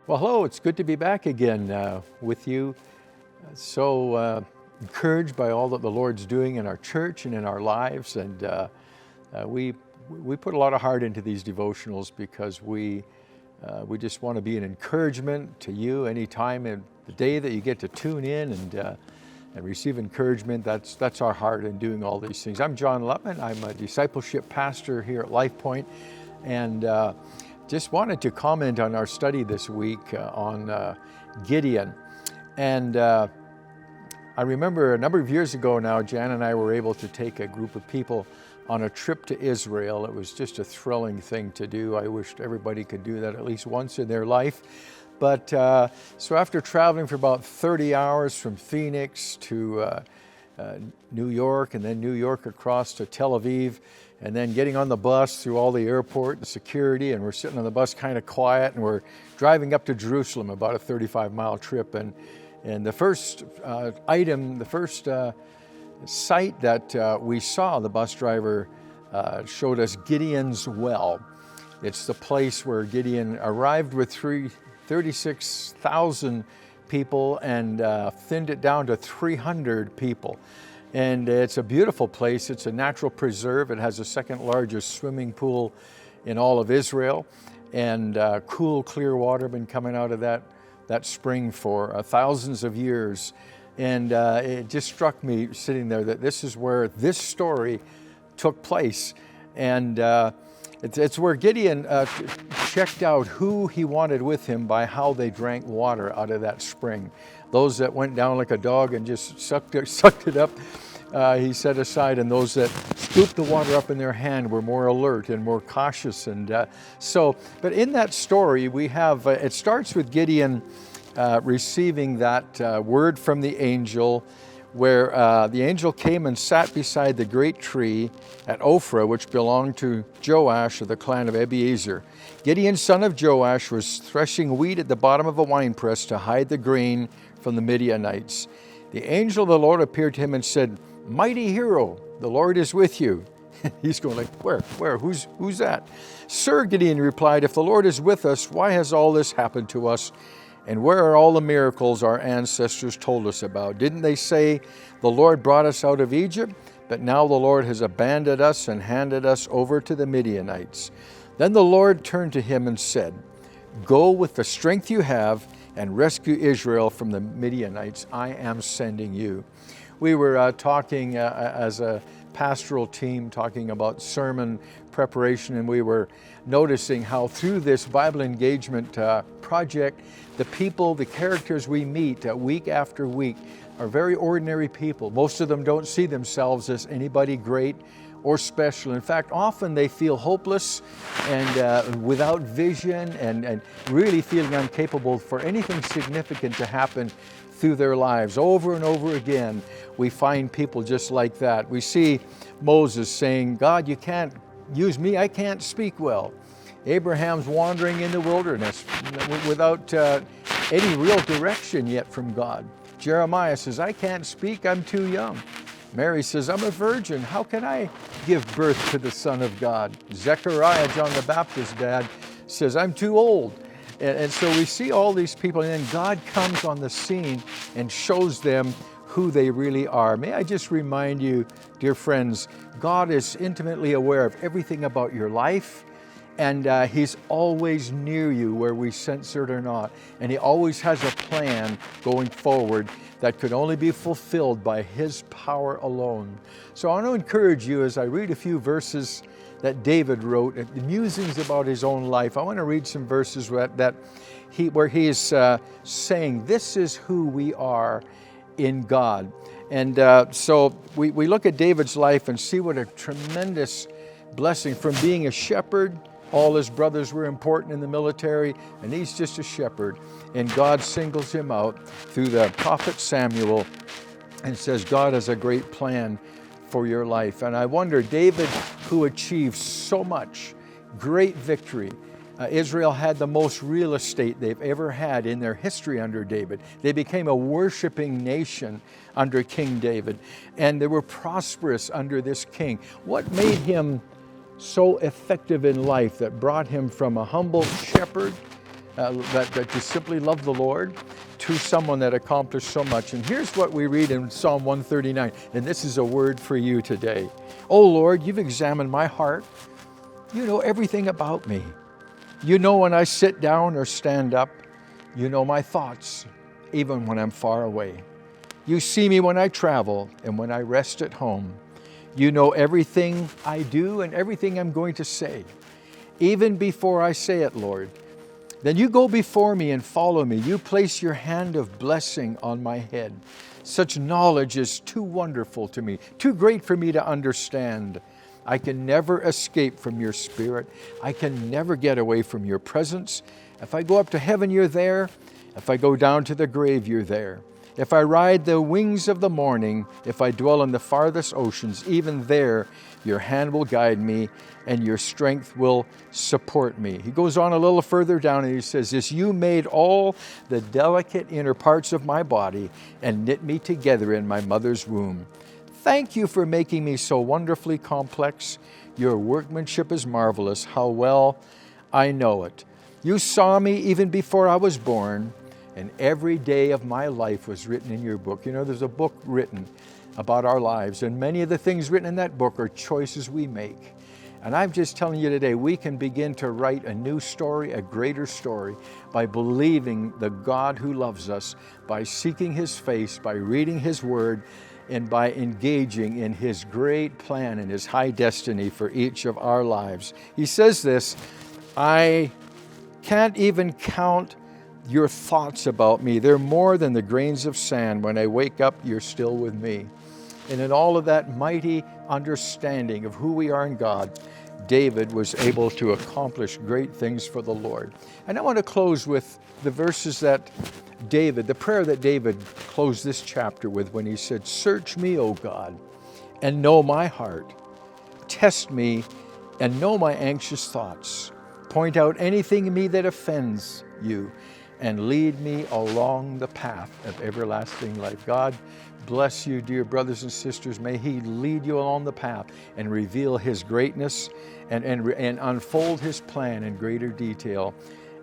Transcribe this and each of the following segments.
Well, hello, it's good to be back again with you. Encouraged by all that the Lord's doing in our church and in our lives. And we put a lot of heart into these devotionals because we just want to be an encouragement to you anytime in the day that you get to tune in and receive encouragement. That's our heart in doing all these things. I'm John Luttman. I'm a discipleship pastor here at Life Point, and just wanted to comment on our study this week on Gideon. And I remember a number of years ago now, Jan and I were able to take a group of people on a trip to Israel. It was just a thrilling thing to do. I wished everybody could do that at least once in their life. But so after traveling for about 30 hours from Phoenix to New York, and then New York across to Tel Aviv, and then getting on the bus through all the airport and security, and we're sitting on the bus kind of quiet, and we're driving up to Jerusalem, about a 35-mile trip. And the first site that we saw, the bus driver showed us Gideon's Well. It's the place where Gideon arrived with 36,000 people and thinned it down to 300 people. And it's a beautiful place. It's a natural preserve. It has the second largest swimming pool in all of Israel, and cool, clear water been coming out of that spring for thousands of years. And it just struck me sitting there that this is where this story took place. And it's where Gideon checked out who he wanted with him by how they drank water out of that spring. Those that went down like a dog and just sucked it up, he set aside, and those that scooped the water up in their hand were more alert and more cautious. And but in that story, we have, it starts with Gideon receiving that word from the angel, where the angel came and sat beside the great tree at Ophrah, which belonged to Joash of the clan of Abiezer. Gideon, son of Joash, was threshing wheat at the bottom of a winepress to hide the grain from the Midianites. The angel of the Lord appeared to him and said, "Mighty hero, the Lord is with you." He's going like, where, who's that? "Sir," Gideon replied, "if the Lord is with us, why has all this happened to us? And where are all the miracles our ancestors told us about? Didn't they say, 'The Lord brought us out of Egypt'? But now the Lord has abandoned us and handed us over to the Midianites." Then the Lord turned to him and said, "Go with the strength you have and rescue Israel from the Midianites. I am sending you." We were talking as a pastoral team, talking about sermon preparation, and we were noticing how through this Bible engagement project, the people, the characters we meet week after week are very ordinary people. Most of them don't see themselves as anybody great or special. In fact, often they feel hopeless and without vision and really feeling incapable for anything significant to happen through their lives. Over and over again, we find people just like that. We see Moses saying, "God, you can't use me, I can't speak well." Abraham's wandering in the wilderness without any real direction yet from God. Jeremiah says, "I can't speak, I'm too young." Mary says, "I'm a virgin, how can I give birth to the Son of God?" Zechariah, John the Baptist's dad, says, "I'm too old." And so we see all these people, and then God comes on the scene and shows them who they really are. May I just remind you, dear friends, God is intimately aware of everything about your life, and He's always near you, where we sense it or not. And He always has a plan going forward that could only be fulfilled by His power alone. So I want to encourage you as I read a few verses that David wrote, the musings about his own life. I want to read some verses where he is saying, this is who we are in God. And so we look at David's life and see what a tremendous blessing from being a shepherd. All his brothers were important in the military, and he's just a shepherd. And God singles him out through the prophet Samuel and says, God has a great plan for your life. And I wonder, David, who achieved so much, great victory. Israel had the most real estate they've ever had in their history under David. They became a worshiping nation under King David, and they were prosperous under this king. What made him so effective in life that brought him from a humble shepherd that you simply love the Lord, to someone that accomplished so much. And here's what we read in Psalm 139, and this is a word for you today. Oh Lord, you've examined my heart. You know everything about me. You know when I sit down or stand up. You know my thoughts, even when I'm far away. You see me when I travel and when I rest at home. You know everything I do and everything I'm going to say, even before I say it, Lord. Then you go before me and follow me. You place your hand of blessing on my head. Such knowledge is too wonderful to me, too great for me to understand. I can never escape from your spirit. I can never get away from your presence. If I go up to heaven, you're there. If I go down to the grave, you're there. If I ride the wings of the morning, if I dwell in the farthest oceans, even there your hand will guide me and your strength will support me. He goes on a little further down and he says this, you made all the delicate inner parts of my body and knit me together in my mother's womb. Thank you for making me so wonderfully complex. Your workmanship is marvelous. How well I know it. You saw me even before I was born, and every day of my life was written in your book. You know, there's a book written about our lives, and many of the things written in that book are choices we make. And I'm just telling you today, we can begin to write a new story, a greater story, by believing the God who loves us, by seeking His face, by reading His Word, and by engaging in His great plan and His high destiny for each of our lives. He says this, I can't even count your thoughts about me. They're more than the grains of sand. When I wake up, you're still with me. And in all of that mighty understanding of who we are in God, David was able to accomplish great things for the Lord. And I want to close with the verses that David, the prayer that David closed this chapter with when he said, search me, O God, and know my heart. Test me and know my anxious thoughts. Point out anything in me that offends you, and lead me along the path of everlasting life. God bless you, dear brothers and sisters. May He lead you along the path and reveal His greatness and unfold His plan in greater detail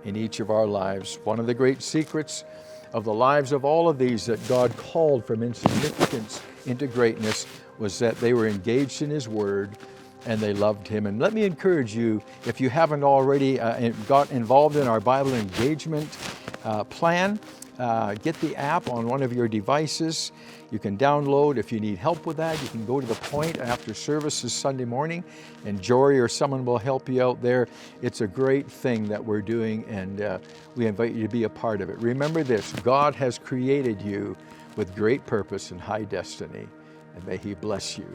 in each of our lives. One of the great secrets of the lives of all of these that God called from insignificance into greatness was that they were engaged in His Word and they loved Him. And let me encourage you, if you haven't already got involved in our Bible engagement plan, get the app on one of your devices. You can download. If you need help with that, you can go to the point after services Sunday morning, and Jory or someone will help you out there. It's a great thing that we're doing, and we invite you to be a part of it. Remember this, God has created you with great purpose and high destiny, and may He bless you.